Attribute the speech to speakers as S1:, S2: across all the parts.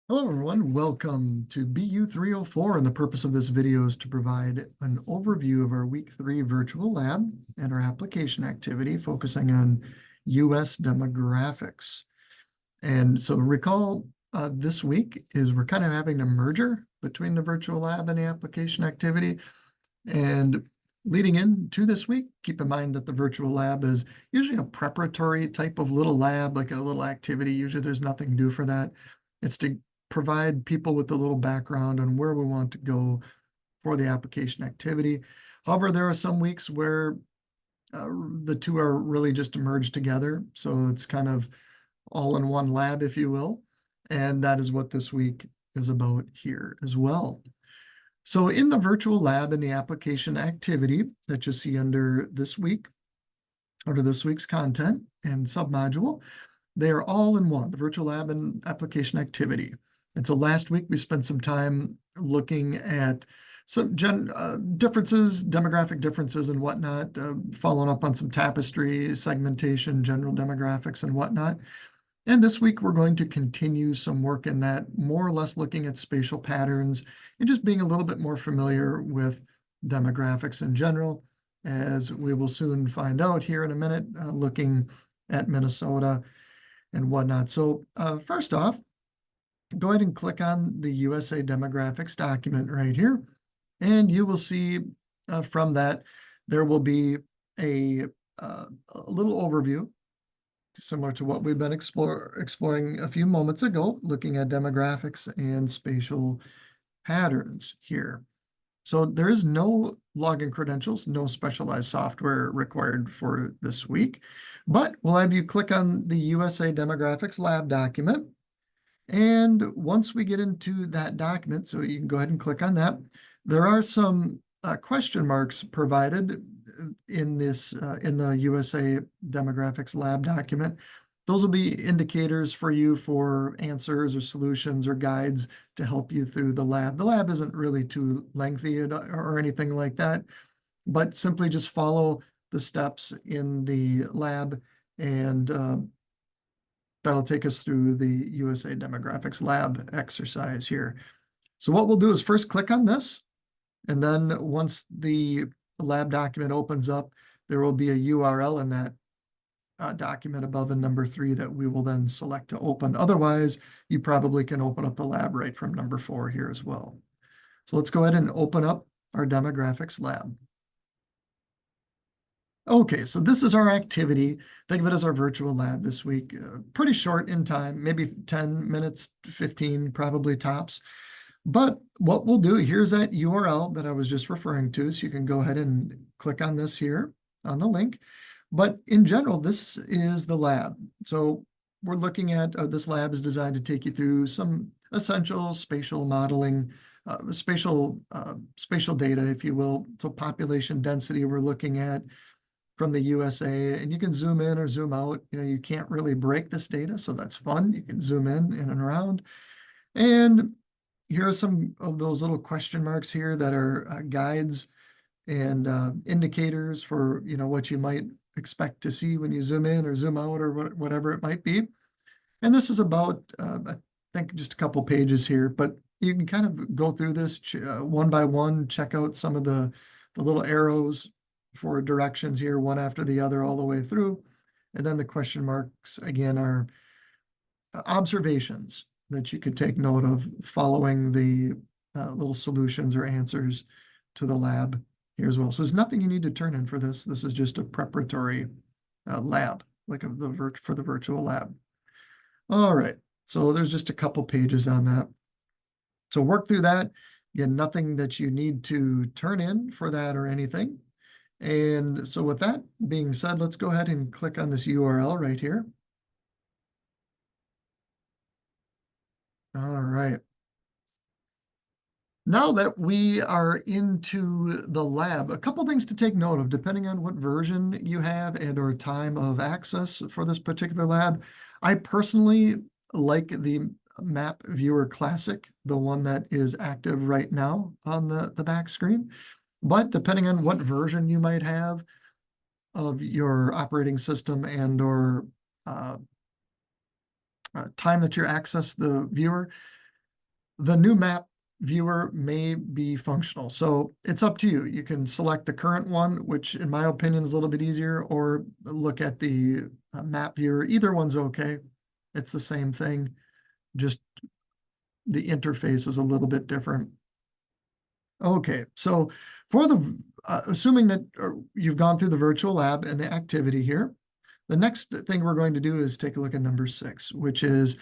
S1: Hello everyone, welcome to BU304, and the purpose of this video is to provide an overview of our week 3 virtual lab and our application activity focusing on US demographics. And so recall this week is we're kind of having a merger between the virtual lab and the application activity. And leading into this week, keep in mind that the virtual lab is usually a preparatory type of little lab, like a little activity. Usually there's nothing due for that. It's to provide people with a little background on where we want to go for the application activity. However, there are some weeks where the two are really just merged together. So it's kind of all in one lab, if you will. And that is what this week is about here as well. So in the virtual lab and the application activity that you see under this week, under this week's content and submodule, they are all in one, the virtual lab and application activity. And so last week we spent some time looking at some differences, demographic differences and whatnot, following up on some tapestry, segmentation, general demographics and whatnot. And this week we're going to continue some work in that, more or less looking at spatial patterns and just being a little bit more familiar with demographics in general, as we will soon find out here in a minute, looking at Minnesota and whatnot. So first off, go ahead and click on the USA demographics document right here. And you will see from that, there will be a little overview, similar to what we've been exploring a few moments ago, looking at demographics and spatial patterns here. So there is no login credentials, no specialized software required for this week, but we'll have you click on the USA Demographics Lab document. And once we get into that document, so you can go ahead and click on that, there are some question marks provided in this in the USA Demographics Lab document. Those will be indicators for you for answers or solutions or guides to help you through the lab. The lab isn't really too lengthy or anything like that, but simply just follow the steps in the lab, and that'll take us through the USA Demographics Lab exercise here. So what we'll do is first click on this, and then once the lab document opens up, there will be a URL in that document above in number 3 that we will then select to open. Otherwise, you probably can open up the lab right from number 4 here as well. So let's go ahead and open up our demographics lab. Okay, so this is our activity. Think of it as our virtual lab this week. Pretty short in time, maybe 10 minutes, 15 probably tops. But what we'll do, here's that URL that I was just referring to. So you can go ahead and click on this here on the link. But in general, this is the lab. So we're looking at this lab is designed to take you through some essential spatial modeling, spatial data, if you will. So population density we're looking at from the USA, and you can zoom in or zoom out. You know, you can't really break this data, so that's fun. You can zoom in and around. And here are some of those little question marks here that are guides and indicators for, you know, what you might expect to see when you zoom in or zoom out or whatever it might be. And this is about, I think, just a couple pages here, but you can kind of go through this one by one, check out some of the little arrows for directions here, one after the other, all the way through. And then the question marks, again, are observations that you could take note of following the little solutions or answers to the lab here as well. So there's nothing you need to turn in for this. This is just a preparatory lab, like for the virtual lab. All right, so there's just a couple pages on that. So work through that. Again, nothing that you need to turn in for that or anything. And so with that being said, let's go ahead and click on this URL right here. All right. Now that we are into the lab, a couple things to take note of, depending on what version you have and or time of access for this particular lab. I personally like the Map Viewer Classic, the one that is active right now on the back screen. But depending on what version you might have of your operating system and or time that you access the viewer, The new map viewer may be functional, so it's up to you. You can select the current one, which in my opinion is a little bit easier, or look at the map viewer. Either one's okay. It's the same thing, just the interface is a little bit different. Okay, so for the assuming that you've gone through the virtual lab and the activity here, the next thing we're going to do is take a look at number 6, which is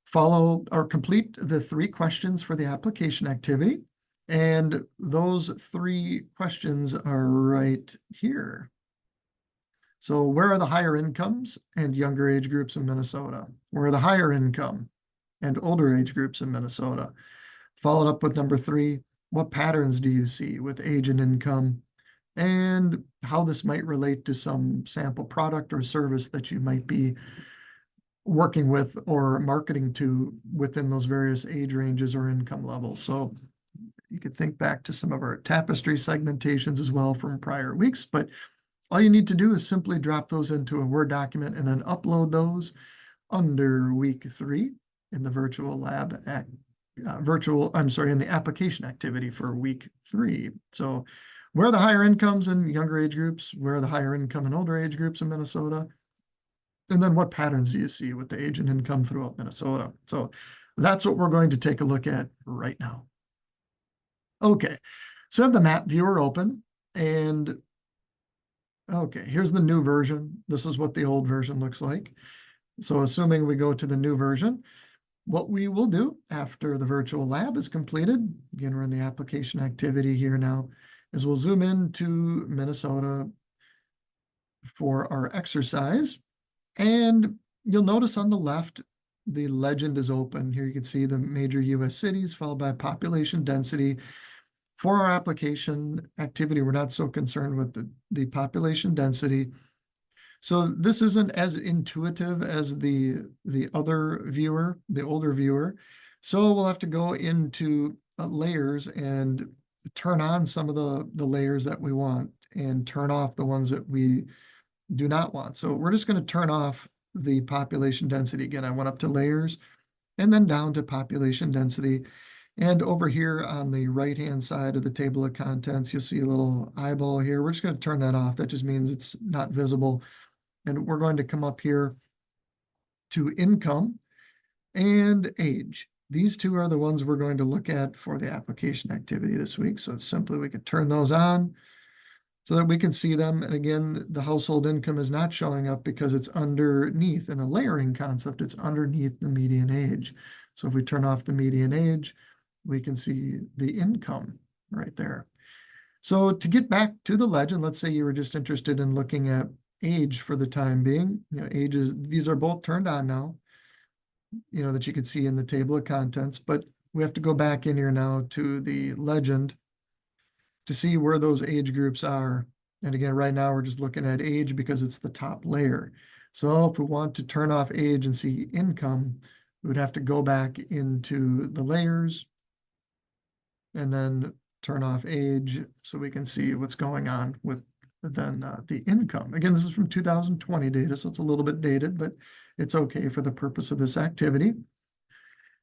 S1: follow or complete the 3 questions for the application activity. And those 3 questions are right here. So where are the higher incomes and younger age groups in Minnesota? Where are the higher income and older age groups in Minnesota? Followed up with number 3, what patterns do you see with age and income, and how this might relate to some sample product or service that you might be working with or marketing to within those various age ranges or income levels. So you could think back to some of our tapestry segmentations as well from prior weeks, but all you need to do is simply drop those into a Word document and then upload those under week 3 in the virtual lab in the application activity for week 3. So where are the higher incomes and younger age groups? Where are the higher income and older age groups in Minnesota? And then what patterns do you see with the age and income throughout Minnesota? So that's what we're going to take a look at right now. Okay, so I have the map viewer open, and okay, here's the new version. This is what the old version looks like. So assuming we go to the new version, what we will do after the virtual lab is completed, again, we're in the application activity here now, is we'll zoom into Minnesota for our exercise. And you'll notice on the left, the legend is open. Here you can see the major US cities followed by population density. For our application activity, we're not so concerned with the population density. So this isn't as intuitive as the other viewer, the older viewer. So we'll have to go into layers and turn on some of the layers that we want and turn off the ones that we do not want. So we're just going to turn off the population density. Again, I went up to layers and then down to population density. And over here on the right-hand side of the table of contents, you'll see a little eyeball here. We're just going to turn that off. That just means it's not visible. And we're going to come up here to income and age. These 2 are the ones we're going to look at for the application activity this week. So simply we could turn those on so that we can see them. And again, the household income is not showing up because it's underneath. In a layering concept, it's underneath the median age. So if we turn off the median age, we can see the income right there. So to get back to the legend, let's say you were just interested in looking at age for the time being. Ages, these are both turned on now, that you can see in the table of contents, but we have to go back in here now to the legend to see where those age groups are. And again, right now we're just looking at age because it's the top layer. So if we want to turn off age and see income, we would have to go back into the layers and then turn off age so we can see what's going on with then the income. Again, this is from 2020 data, so it's a little bit dated, but it's okay for the purpose of this activity.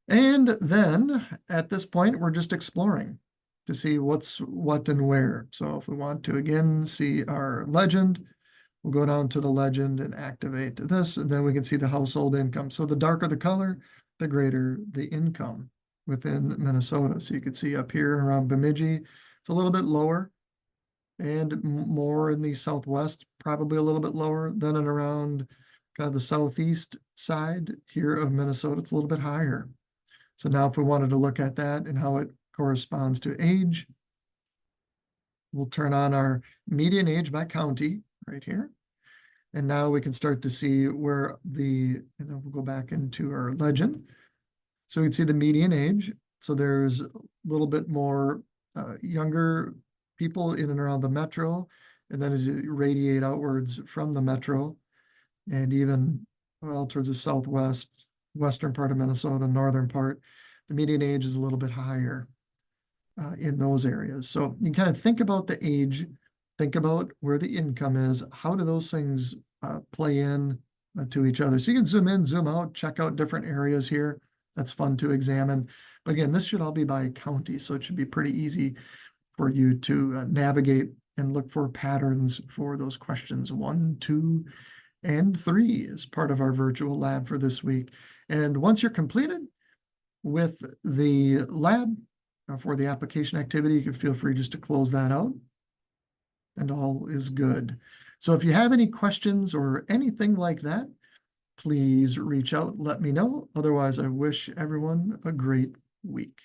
S1: And then at this point, we're just exploring to see what's what and where. So if we want to, again, see our legend, we'll go down to the legend and activate this, and then we can see the household income. So the darker the color, the greater the income within Minnesota. So you can see up here around Bemidji, it's a little bit lower, and more in the southwest, probably a little bit lower than in around kind of the southeast side here of Minnesota. It's a little bit higher. So now if we wanted to look at that and how it corresponds to age, we'll turn on our median age by county right here. And now we can start to see where we'll go back into our legend. So we can see the median age. So there's a little bit more younger people in and around the metro. And then as you radiate outwards from the metro and even towards the southwest, western part of Minnesota, northern part, the median age is a little bit higher in those areas. So you kind of think about the age, think about where the income is, how do those things play in to each other. So you can zoom in, zoom out, check out different areas here. That's fun to examine. Again, this should all be by county, so it should be pretty easy for you to navigate and look for patterns for those questions 1, 2, and 3 as part of our virtual lab for this week. And once you're completed with the lab for the application activity, you can feel free just to close that out and all is good. So if you have any questions or anything like that, please reach out, let me know. Otherwise, I wish everyone a great week.